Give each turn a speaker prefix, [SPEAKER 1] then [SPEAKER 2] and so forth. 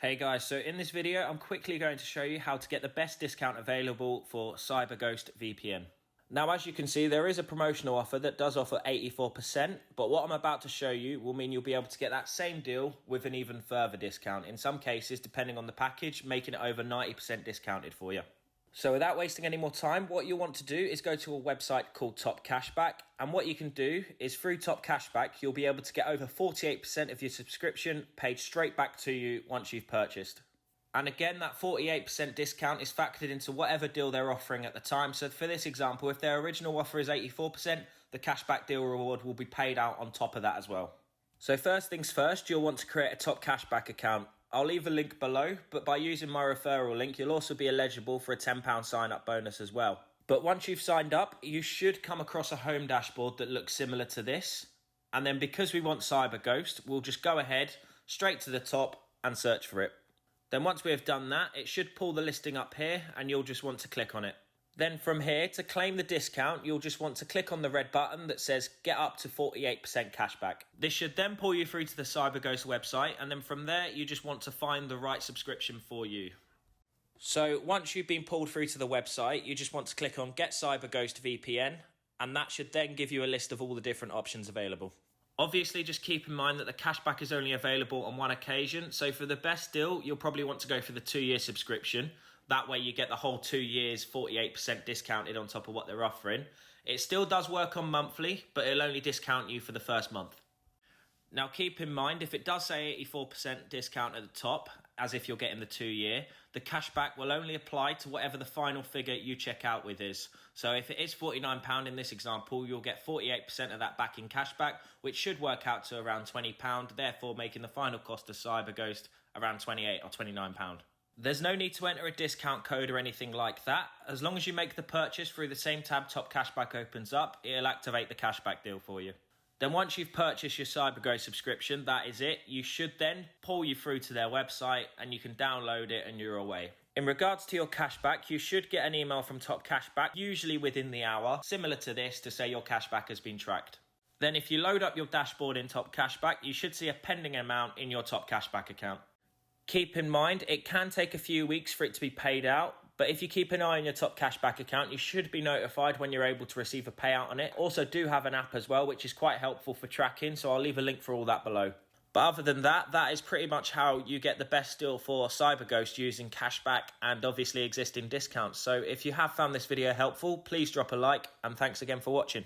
[SPEAKER 1] Hey guys, so in this video, I'm quickly going to show you how to get the best discount available for Cyberghost VPN. Now, as you can see, there is a promotional offer that does offer 84%, but what I'm about to show you will mean you'll be able to get that same deal with an even further discount. In some cases, depending on the package, making it over 90% discounted for you. So without wasting any more time, what you'll want to do is go to a website called TopCashback. And what you can do is through TopCashback, you'll be able to get over 48% of your subscription paid straight back to you once you've purchased. And again, that 48% discount is factored into whatever deal they're offering at the time. So for this example, if their original offer is 84%, the cashback deal reward will be paid out on top of that as well. So first things first, you'll want to create a TopCashback account. I'll leave a link below, but by using my referral link, you'll also be eligible for a £10 sign-up bonus as well. But once you've signed up, you should come across a home dashboard that looks similar to this. And then because we want Cyberghost, we'll just go ahead, straight to the top and search for it. Then once we have done that, it should pull the listing up here and you'll just want to click on it. Then from here, to claim the discount, you'll just want to click on the red button that says get up to 48% cashback. This should then pull you through to the Cyberghost website, and then from there, you just want to find the right subscription for you. So once you've been pulled through to the website, you just want to click on Get Cyberghost VPN, and that should then give you a list of all the different options available. Obviously, just keep in mind that the cashback is only available on one occasion. So for the best deal, you'll probably want to go for the 2-year subscription. That way you get the whole 2 years, 48% discounted on top of what they're offering. It still does work on monthly, but it'll only discount you for the first month. Now keep in mind, if it does say 84% discount at the top, as if you're getting the 2-year, the cashback will only apply to whatever the final figure you check out with is. So if it is £49 in this example, you'll get 48% of that back in cashback, which should work out to around £20, therefore making the final cost of Cyberghost around £28 or £29. There's no need to enter a discount code or anything like that. As long as you make the purchase through the same tab TopCashback opens up, it'll activate the cashback deal for you. Then once you've purchased your Cyberghost subscription, that is it. You should then pull you through to their website and you can download it and you're away. In regards to your cashback, you should get an email from TopCashback, usually within the hour, similar to this, to say your cashback has been tracked. Then if you load up your dashboard in TopCashback, you should see a pending amount in your TopCashback account. Keep in mind, it can take a few weeks for it to be paid out, but if you keep an eye on your TopCashback account, you should be notified when you're able to receive a payout on it. Also do have an app as well, which is quite helpful for tracking, so I'll leave a link for all that below. But other than that, that is pretty much how you get the best deal for Cyberghost using cashback and obviously existing discounts. So if you have found this video helpful, please drop a like, and thanks again for watching.